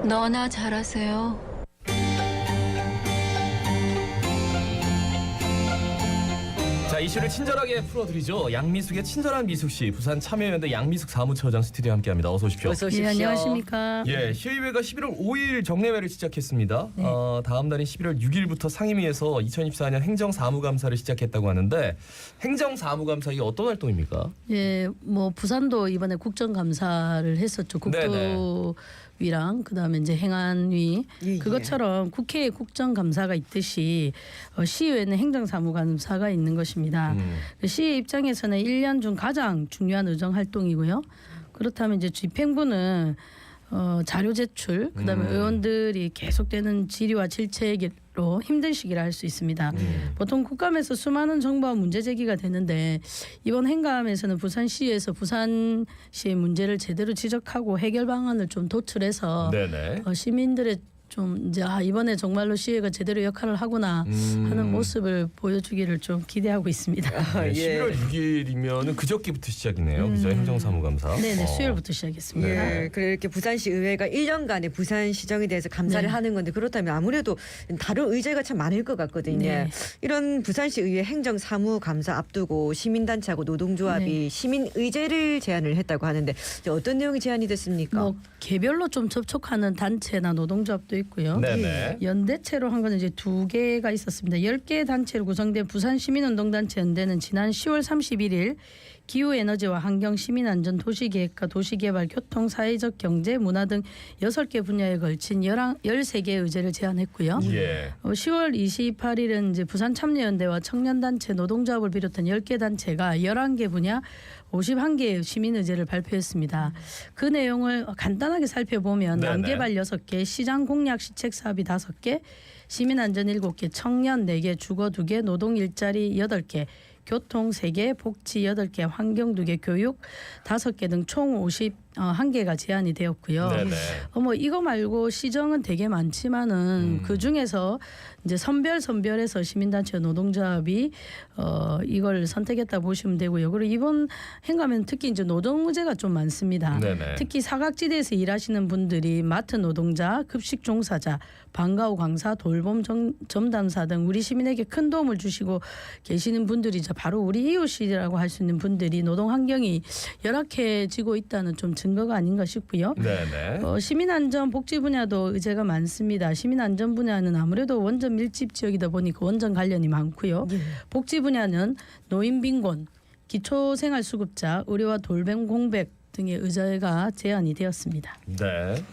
너나 잘하세요. 자, 이슈를 친절하게 풀어드리죠. 양미숙의 친절한 미숙씨, 부산 참여연대 양미숙 사무처장 스튜디오에 함께합니다. 어서 오십시오. 어서 오십시오. 예, 안녕하십니까. 예, 시의회가 11월 5일 정례회를 시작했습니다. 네. 다음 날인 11월 6일부터 상임위에서 2024년 행정사무감사를 시작했다고 하는데 행정사무감사 이게 어떤 활동입니까? 예, 뭐 부산도 이번에 국정감사를 했었죠. 국토위랑 그다음에 이제 행안위 예, 예. 그것처럼 국회에 국정감사가 있듯이 시의회는 행정사무감사가 있는 것입니다. 시의 입장에서는 1년 중 가장 중요한 의정 활동이고요. 그렇다면 이제 집행부는 자료 제출, 그다음에 의원들이 계속되는 질의와 질책으로 힘든 시기를 할 수 있습니다. 보통 국감에서 수많은 정부와 문제 제기가 되는데 이번 행감에서는 부산시에서 부산시의 문제를 제대로 지적하고 해결 방안을 좀 도출해서 네네. 시민들의 좀 이제 이번에 정말로 시의회가 제대로 역할을 하구나 하는 모습을 보여주기를 좀 기대하고 있습니다. 네, 예. 11월 6일이면은 그저께부터 시작이네요. 그죠? 행정사무감사. 네네, 수요일부터 시작했습니다. 예, 그래 이렇게 부산시 의회가 1년간의 부산 시정에 대해서 감사를 네. 하는 건데 그렇다면 아무래도 다른 의제가 참 많을 것 같거든요. 네. 이런 부산시 의회 행정사무감사 앞두고 시민단체하고 노동조합이 네. 시민 의제를 제안을 했다고 하는데 이제 어떤 내용이 제안이 됐습니까? 뭐 개별로 좀 접촉하는 단체나 노동조합도 있고요. 네네. 연대체로 한 거는 이제 2개가 있었습니다. 10개 단체로 구성된 부산시민운동단체 연대는 지난 10월 31일 기후에너지와 환경, 시민안전, 도시계획과 도시개발, 교통, 사회적 경제, 문화 등 6개 분야에 걸친 13개의 의제를 제안했고요. 예. 10월 28일은 이제 부산참여연대와 청년단체, 노동조합을 비롯한 10개 단체가 11개 분야 51개의 시민의제를 발표했습니다. 그 내용을 간단하게 살펴보면 네네. 난개발 6개, 시장 공략 시책 사업이 5개, 시민안전 7개, 청년 4개, 주거 2개, 노동 일자리 8개, 교통 3개, 복지 8개, 환경 2개, 교육 5개 등 총 51개가 제안이 되었고요. 네네. 뭐 이거 말고 시정은 되게 많지만은 그 중에서 이제 선별해서 시민단체 노동조합이 이걸 선택했다 보시면 되고요. 그리고 이번 행감에는 특히 이제 노동 의제가 좀 많습니다. 네네. 특히 사각지대에서 일하시는 분들이 마트 노동자, 급식 종사자, 방과후 강사, 돌봄 점담사 등 우리 시민에게 큰 도움을 주시고 계시는 분들이 이제 바로 우리 이웃이라고 할 수 있는 분들이 노동 환경이 열악해지고 있다는 좀 증거가 아닌가 싶고요. 네네. 시민안전 복지 분야도 의제가 많습니다. 시민안전 분야는 아무래도 원전 밀집 지역이다 보니까 원전 관련이 많고요. 복지 분야는 노인 빈곤, 기초생활수급자, 의료와 돌봄 공백 등의 의제가 제안이 되었습니다. 네.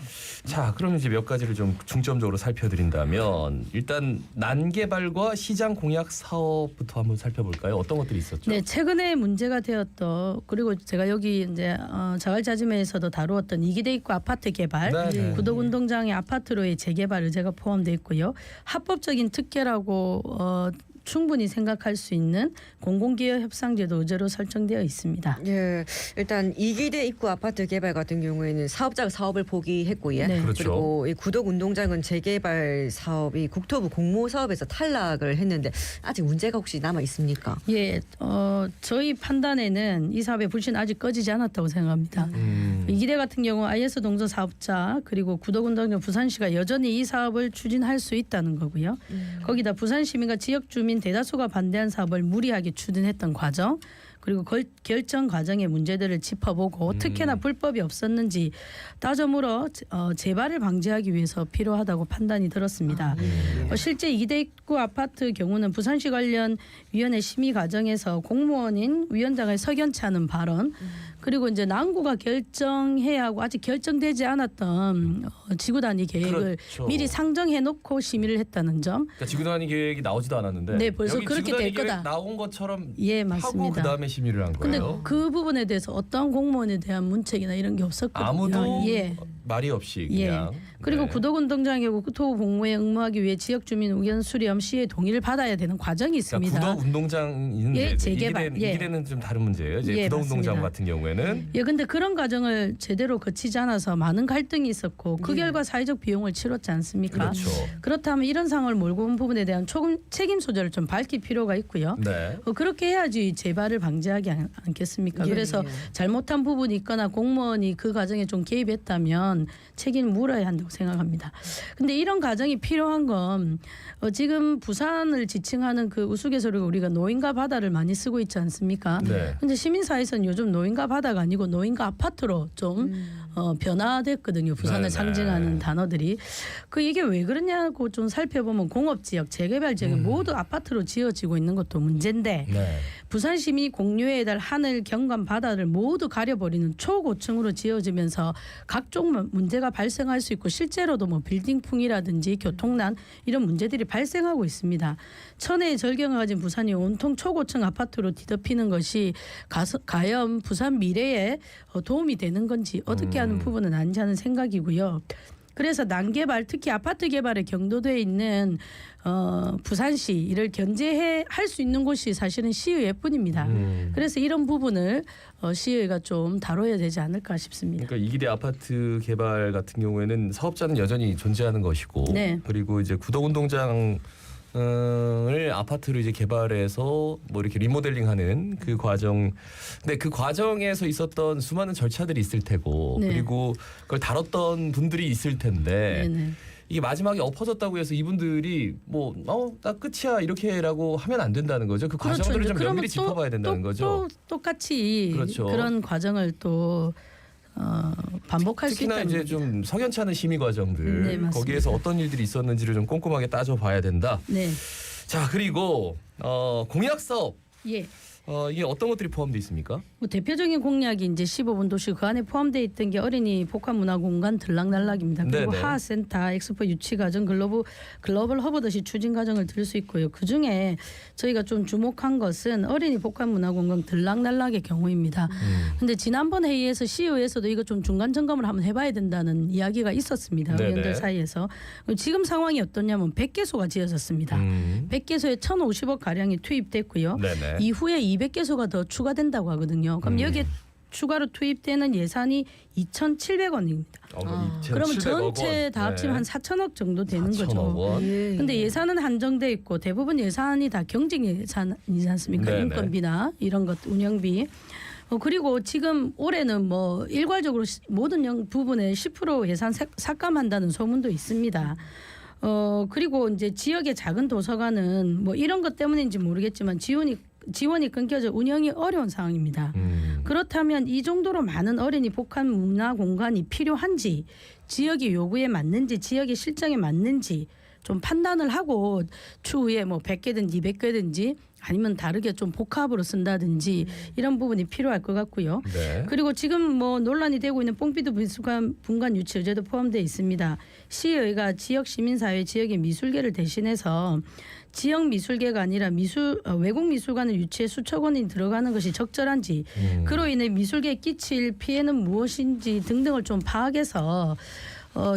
자, 그럼 이제 몇 가지를 좀 중점적으로 살펴드린다면 일단 난개발과 시장 공약 사업부터 한번 살펴볼까요? 어떤 것들이 있었죠? 네, 최근에 문제가 되었던 그리고 제가 여기 이제 자갈자지매에서도 다루었던 이기대 입구 아파트 개발, 네. 구덕운동장의 아파트로의 재개발 의제가 포함되어 있고요. 합법적인 특혜라고 충분히 생각할 수 있는 공공기업 협상제도 의제로 설정되어 있습니다. 예, 일단 이기대 입구 아파트 개발 같은 경우에는 사업자가 사업을 포기했고요. 네. 그렇죠. 그리고 이 구덕운동장은 재개발 사업이 국토부 공모 사업에서 탈락을 했는데 아직 문제가 혹시 남아 있습니까? 예, 저희 판단에는 이 사업의 불씨는 아직 꺼지지 않았다고 생각합니다. 이기대 같은 경우 IS 동선 사업자 그리고 구덕운동장 부산시가 여전히 이 사업을 추진할 수 있다는 거고요. 거기다 부산 시민과 지역 주민 대다수가 반대한 사업을 무리하게 추진했던 과정 그리고 결정 과정의 문제들을 짚어보고 특혜나 불법이 없었는지 따져물어 재발을 방지하기 위해서 필요하다고 판단이 들었습니다. 실제 이기대 입구 아파트 경우는 부산시 관련 위원회 심의 과정에서 공무원인 위원장의 석연치 않은 발언 그리고 이제 남구가 결정해야 하고 아직 결정되지 않았던 지구 단위 계획을 그렇죠. 미리 상정해 놓고 심의를 했다는 점. 그러니까 지구단위 계획이 나오지도 않았는데 네, 벌써 여기 그렇게 지구단위 될 계획 거다. 나온 것처럼 예, 하고 맞습니다. 그다음에 심의를 한 근데 거예요. 그 부분에 대해서 어떤 공무원에 대한 문책이나 이런 게 없었거든요. 아무도 예. 말이 없이 예. 그냥. 그리고 네. 구덕운동장의 국토부 공모에 응모하기 위해 지역주민 의견 수렴 시의 동의를 받아야 되는 과정이 있습니다. 그러니까 예, 구덕운동장 있는데 재개발. 예. 이기대는 좀 다른 문제예요. 이제 예, 구덕운동장 맞습니다. 같은 경우에는 예, 근데 그런 과정을 제대로 거치지 않아서 많은 갈등이 있었고 그 결과 사회적 비용을 치렀지 않습니까? 그렇죠. 그렇다면 이런 상황을 몰고 온 부분에 대한 책임 소재를 좀 밝힐 필요가 있고요. 네. 그렇게 해야지 재발을 방지하지 않겠습니까? 예, 그래서 예. 잘못한 부분이 있거나 공무원이 그 과정에 좀 개입했다면 있다면 책임을 물어야 한다고 생각합니다. 근데 이런 과정이 필요한 건 지금 부산을 지칭하는 그 우스갯소리가 우리가 노인과 바다를 많이 쓰고 있지 않습니까? 네. 근데 시민사회에서는 요즘 노인과 바다가 아니고 노인과 아파트로 좀 변화됐거든요. 부산을 네네. 상징하는 단어들이. 이게 왜 그러냐고 좀 살펴보면 공업지역, 재개발지역이 모두 아파트로 지어지고 있는 것도 문제인데 네. 부산 시민이 공유해야 될 하늘, 경관, 바다를 모두 가려버리는 초고층으로 지어지면서 각종 문제가 발생할 수 있고 실제로도 뭐 빌딩풍이라든지 교통난 이런 문제들이 발생하고 있습니다. 천혜의 절경을 가진 부산이 온통 초고층 아파트로 뒤덮이는 것이 과연 부산 미래에 도움이 되는 건지 어떻게 하는 부분은 아니지 하는 생각이고요. 그래서 난개발 특히 아파트 개발에 경도돼 있는 부산시 이를 견제할 수 있는 곳이 사실은 시의회뿐입니다. 그래서 이런 부분을 시의회가 좀 다뤄야 되지 않을까 싶습니다. 그러니까 이기대 아파트 개발 같은 경우에는 사업자는 여전히 존재하는 것이고, 네. 그리고 이제 구덕운동장 을 아파트로 이제 개발해서 뭐 이렇게 리모델링하는 그 과정, 근데 그 과정에서 있었던 수많은 절차들이 있을 테고, 네. 그리고 그걸 다뤘던 분들이 있을 텐데 네네. 이게 마지막에 엎어졌다고 해서 이분들이 뭐 나 끝이야 이렇게라고 하면 안 된다는 거죠. 그 과정들을 그렇죠. 좀 그러면 면밀히 짚어봐야 된다는 거죠. 똑같이 그렇죠. 그런 과정을 또 반복할 수 특히나 있다는 이제 거죠. 좀 석연치 않은 심의 과정들, 네, 맞습니다. 거기에서 어떤 일들이 있었는지를 좀 꼼꼼하게 따져봐야 된다. 네. 자, 그리고 공약 사업, 예. 이게 어떤 것들이 포함되어 있습니까? 뭐 대표적인 공약이 이제 15분 도시 그 안에 포함되어 있던 게 어린이 복합문화공간 들락날락입니다. 그리고 네네. 하센터, 엑스포 유치과정, 글로벌 허브 도시 추진 과정을 들을 수 있고요. 그 중에 저희가 좀 주목한 것은 어린이 복합문화공간 들락날락의 경우입니다. 근데 지난번 회의에서 시의회에서도 이거 좀 중간 점검을 한번 해봐야 된다는 이야기가 있었습니다. 네네. 의원들 사이에서. 지금 상황이 어떠냐면 100개소가 지어졌습니다. 100개소에 1,050억 가량이 투입됐고요. 네네. 이후에 200개소가 더 추가된다고 하거든요. 그럼 여기에 추가로 투입되는 예산이 2,700원입니다. 그러면 전체 다 합치면 한 4천억 정도 되는 4천억 거죠. 원. 예. 근데 예산은 한정돼 있고 대부분 예산이 다 경쟁 예산이지 않습니까? 네네. 인건비나 이런 것 운영비. 그리고 지금 올해는 뭐 일괄적으로 모든 부분에 10% 예산 삭감한다는 소문도 있습니다. 그리고 이제 지역의 작은 도서관은 뭐 이런 것 때문인지 모르겠지만 지원이 끊겨져 운영이 어려운 상황입니다. 그렇다면 이 정도로 많은 어린이 복합 문화 공간이 필요한지, 지역의 요구에 맞는지, 지역의 실정에 맞는지 좀 판단을 하고 추후에 뭐 100개든지 200개든지 아니면 다르게 좀 복합으로 쓴다든지 이런 부분이 필요할 것 같고요. 네. 그리고 지금 뭐 논란이 되고 있는 뽕피드 미술관 분관 유치 의제도 포함되어 있습니다. 시의회가 지역 시민사회 지역의 미술계를 대신해서 지역 미술계가 아니라 외국 미술관을 유치해 수천 원이 들어가는 것이 적절한지, 그로 인해 미술계에 끼칠 피해는 무엇인지 등등을 좀 파악해서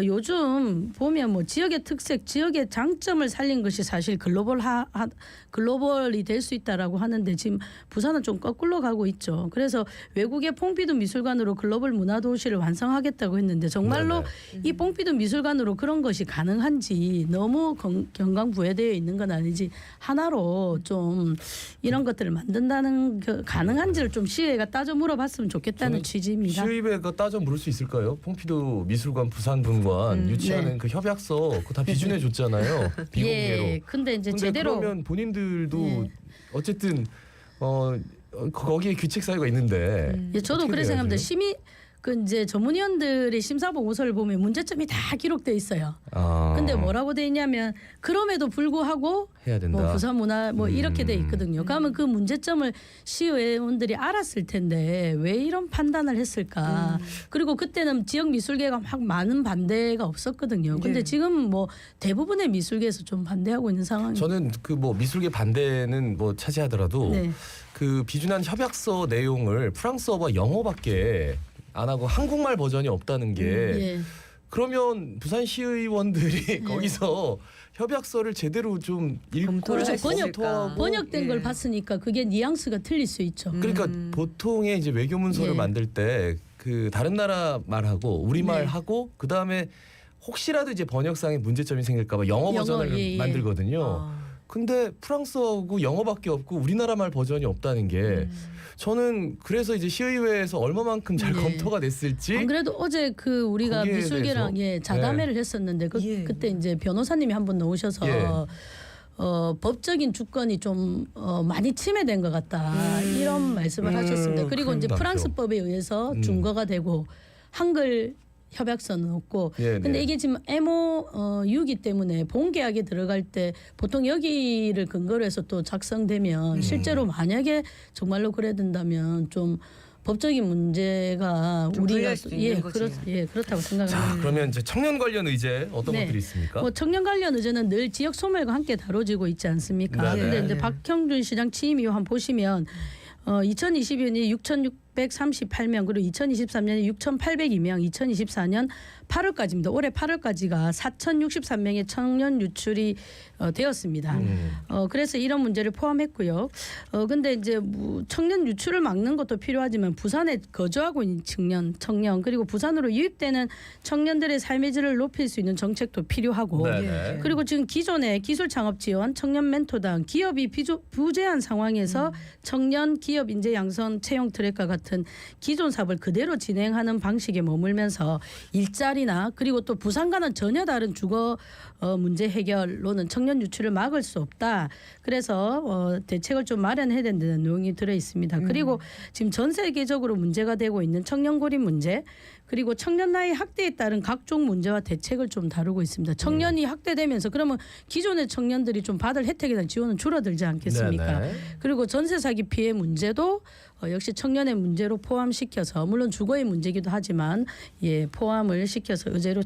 요즘 보면 뭐 지역의 특색, 지역의 장점을 살린 것이 사실 글로벌이 될 수 있다라고 하는데 지금 부산은 좀 거꾸로 가고 있죠. 그래서 외국의 퐁피두 미술관으로 글로벌 문화 도시를 완성하겠다고 했는데 정말로 이 퐁피두 미술관으로 그런 것이 가능한지, 너무 경강부회되어 있는 건 아니지 하나로 좀 이런 것들을 만든다는 가능한지를 좀 시의회가 따져 물어봤으면 좋겠다는 취지입니다. 시의회가 따져 물을 수 있을까요? 퐁피두 미술관 부산 분관 유치하는 네. 그 협약서 그거 다 비준해 줬잖아요. 비공개로. 예, 근데 이제 제대로 그러면 본인들도 예. 어쨌든 거기에 규칙 사유가 있는데. 예, 저도 어떻게 그래 돼야죠? 생각합니다. 이제 전문위원들의 심사 보고서를 보면 문제점이 다 기록돼 있어요. 근데 뭐라고 돼 있냐면 그럼에도 불구하고 해야 된다. 뭐 부산문화 뭐 이렇게 돼 있거든요. 그러면 그 문제점을 시의회원들이 알았을 텐데 왜 이런 판단을 했을까? 그리고 그때는 지역 미술계가 막 많은 반대가 없었거든요. 근데 네. 지금 뭐 대부분의 미술계에서 좀 반대하고 있는 상황입니다. 저는 그 뭐 미술계 반대는 뭐 차지하더라도 네. 그 비준한 협약서 내용을 프랑스어와 영어밖에 안 하고 한국말 버전이 없다는 게 예. 그러면 부산 시의원들이 거기서 협약서를 제대로 좀 읽고 검토를 할수 검토하고 있을까? 번역된 예. 걸 봤으니까 그게 뉘앙스가 틀릴 수 있죠. 그러니까 보통의 이제 외교 문서를 예. 만들 때 그 다른 나라 말하고 우리 말 네. 하고 그 다음에 혹시라도 이제 번역상에 문제점이 생길까봐 영어 영어, 버전을 예, 예. 만들거든요. 근데 프랑스어고 영어밖에 없고 우리나라 말 버전이 없다는 게 저는 그래서 이제 시의회에서 얼마만큼 잘 예. 검토가 됐을지 안 그래도 어제 그 우리가 거기에 미술계랑 대해서? 예, 자담회를 했었는데 예. 그때 이제 변호사님이 한 분 나오셔서 예. 법적인 주권이 좀 많이 침해된 것 같다 이런 말씀을 하셨습니다. 그리고 이제 큰일 났죠. 프랑스법에 의해서 준거가 되고 한글 협약서는 없고 예, 근데 네. 이게 지금 MOU이기 때문에 본계약에 들어갈 때 보통 여기를 근거로 해서 또 작성되면 실제로 만약에 정말로 그래 된다면 좀 법적인 문제가 좀 우리가 불리할 수도 있는 거지. 그렇다고 자, 생각합니다. 그러면 이제 청년 관련 의제 어떤 네. 것들이 있습니까? 뭐 청년 관련 의제는 늘 지역 소멸과 함께 다뤄지고 있지 않습니까? 네네. 근데 이제 네. 박형준 시장 취임 이후 한번 보시면 2022년이 6,638명 그리고 2023년이 6,802명, 2024년 8월까지입니다. 올해 8월까지가 4,063명의 청년 유출이 되었습니다. 그래서 이런 문제를 포함했고요. 근데 이제 청년 유출을 막는 것도 필요하지만 부산에 거주하고 있는 청년 그리고 부산으로 유입되는 청년들의 삶의 질을 높일 수 있는 정책도 필요하고 네네. 그리고 지금 기존의 기술 창업 지원, 청년 멘토당, 기업이 부재한 상황에서 청년 기업 인재 양성 채용 트랙과 같은 기존 사업을 그대로 진행하는 방식에 머물면서 일자리나 그리고 또 부산과는 전혀 다른 주거 문제 해결로는 청년 유출을 막을 수 없다. 그래서 대책을 좀 마련해야 된다는 내용이 들어 있습니다. 그리고 지금 전 세계적으로 문제가 되고 있는 청년 고립 문제 그리고 청년 나이 학대에 따른 각종 문제와 대책을 좀 다루고 있습니다. 청년이 학대되면서 그러면 기존의 청년들이 좀 받을 혜택이나 지원은 줄어들지 않겠습니까? 네네. 그리고 전세 사기 피해 문제도 역시 청년의 문제로 포함시켜서 물론 주거의 문제이기도 하지만 포함을 시켜서 의제로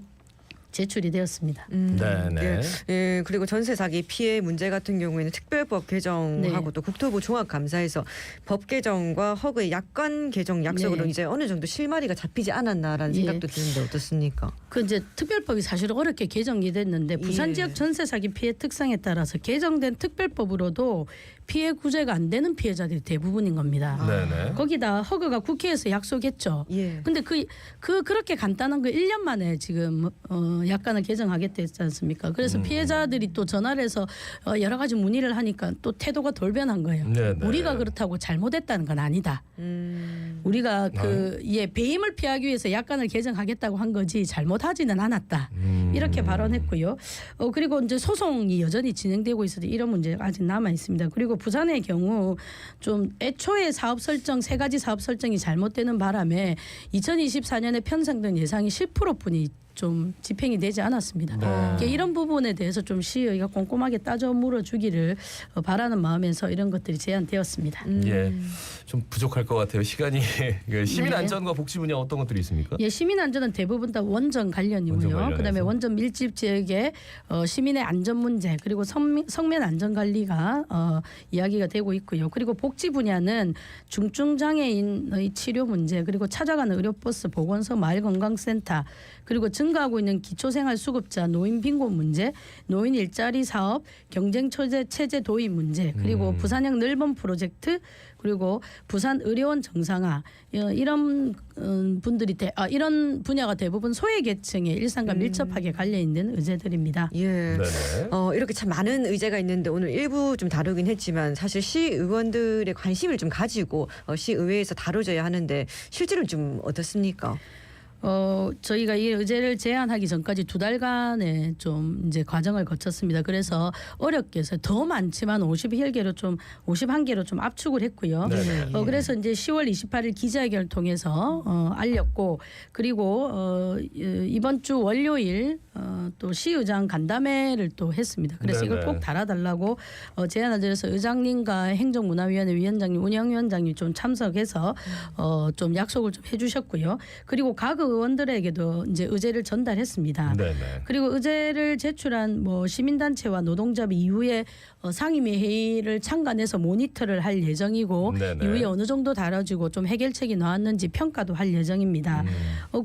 제출이 되었습니다. 네네. 예. 예, 그리고 전세 사기 피해 문제 같은 경우에는 특별법 개정하고 네. 또 국토부 종합감사에서 법 개정과 허그의 약관 개정 약속으로 네. 이제 어느 정도 실마리가 잡히지 않았나라는 예. 생각도 드는데 어떻습니까? 그 이제 특별법이 사실 어렵게 개정이 됐는데 부산 예. 지역 전세 사기 피해 특성에 따라서 개정된 특별법으로도 피해 구제가 안 되는 피해자들이 대부분인 겁니다. 네네. 거기다 허그가 국회에서 약속했죠. 예. 근데 그렇게 간단한 거 1년 만에 지금 약관을 개정하겠다 했지 않습니까? 그래서 피해자들이 또 전화를 해서 여러 가지 문의를 하니까 또 태도가 돌변한 거예요. 네네. 우리가 그렇다고 잘못했다는 건 아니다. 우리가 배임을 피하기 위해서 약관을 개정하겠다고 한 거지 잘못하지는 않았다. 이렇게 발언했고요. 그리고 이제 소송이 여전히 진행되고 있어서 이런 문제가 아직 남아 있습니다. 그리고 부산의 경우 좀 애초에 사업 설정 세 가지 사업 설정이 잘못되는 바람에 2024년에 편성된 예상이 10%뿐이 좀 집행이 되지 않았습니다. 네. 이런 부분에 대해서 좀 시의회가 꼼꼼하게 따져 물어주기를 바라는 마음에서 이런 것들이 제안되었습니다. 예, 좀 부족할 것 같아요. 시간이 시민 네. 안전과 복지 분야 어떤 것들이 있습니까? 시민 안전은 대부분 다 원전 관련이고요. 원전 관련해서. 그다음에 원전 밀집 지역의 시민의 안전 문제 그리고 성면 안전 관리가 이야기가 되고 있고요. 그리고 복지 분야는 중증 장애인의 치료 문제 그리고 찾아가는 의료버스 보건소 마을건강센터 그리고 증가하고 있는 기초생활수급자 노인 빈곤 문제, 노인 일자리 사업, 경쟁 체제 도입 문제, 그리고 부산형 늘본 프로젝트, 그리고 부산 의료원 정상화 이런 분들이 이런 분야가 대부분 소외계층의 일상과 밀접하게 관련 있는 의제들입니다. 예. 네네. 이렇게 참 많은 의제가 있는데 오늘 일부 좀 다루긴 했지만 사실 시의원들의 관심을 좀 가지고 시의회에서 다뤄져야 하는데 실제로 좀 어떻습니까? 저희가 이 의제를 제안하기 전까지 2달간의 좀 이제 과정을 거쳤습니다. 그래서 어렵게 해서 더 많지만 51개로 좀 압축을 했고요. 네네. 그래서 이제 10월 28일 기자회견을 통해서 알렸고 그리고 이번 주 월요일 또 시의장 간담회를 또 했습니다. 그래서 네네. 이걸 꼭 달아달라고 제안을 드려서 의장님과 행정문화위원회 위원장님, 운영위원장님 좀 참석해서 좀 약속을 좀 해주셨고요. 그리고 각 의원들에게도 이제 의제를 전달했습니다. 네네. 그리고 의제를 제출한 시민단체와 노동조합 이후에 상임위 회의를 참관해서 모니터를 할 예정이고 네네. 이후에 어느 정도 다뤄지고 좀 해결책이 나왔는지 평가도 할 예정입니다.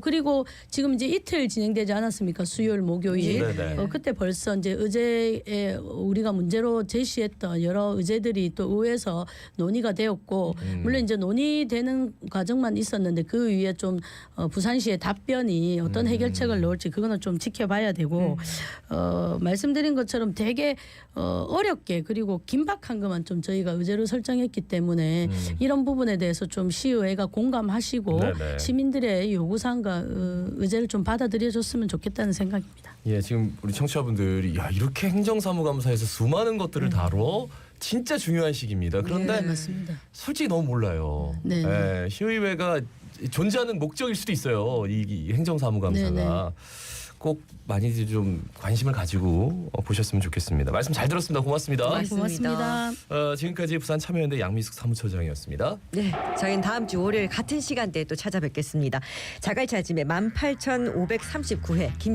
그리고 지금 이제 이틀 진행되지 않았습니까? 수요일, 목요일 15일. 네네. 그때 벌써 이제 의제에 우리가 문제로 제시했던 여러 의제들이 또 의회에서 논의가 되었고 물론 이제 논의되는 과정만 있었는데 그 위에 좀 부산시의 답변이 어떤 해결책을 넣을지 그거는 좀 지켜봐야 되고 말씀드린 것처럼 되게 어렵게 그리고 긴박한 것만 좀 저희가 의제로 설정했기 때문에 이런 부분에 대해서 좀 시의회가 공감하시고 네네. 시민들의 요구사항과 의제를 좀 받아들여줬으면 좋겠다는 생각입니다. 예, 지금 우리 청취자분들이 야 이렇게 행정사무감사에서 수많은 것들을 다뤄 진짜 중요한 시기입니다. 그런데 네, 맞습니다. 솔직히 너무 몰라요. 네. 예, 시의회가 존재하는 목적일 수도 있어요. 이 행정사무감사가 네, 꼭 많이들 좀 관심을 가지고 보셨으면 좋겠습니다. 말씀 잘 들었습니다. 고맙습니다. 고맙습니다. 지금까지 부산 참여연대 양미숙 사무처장이었습니다. 네, 저희는 다음 주 월요일 같은 시간대에 또 찾아뵙겠습니다. 자갈차짐의 18,539회 김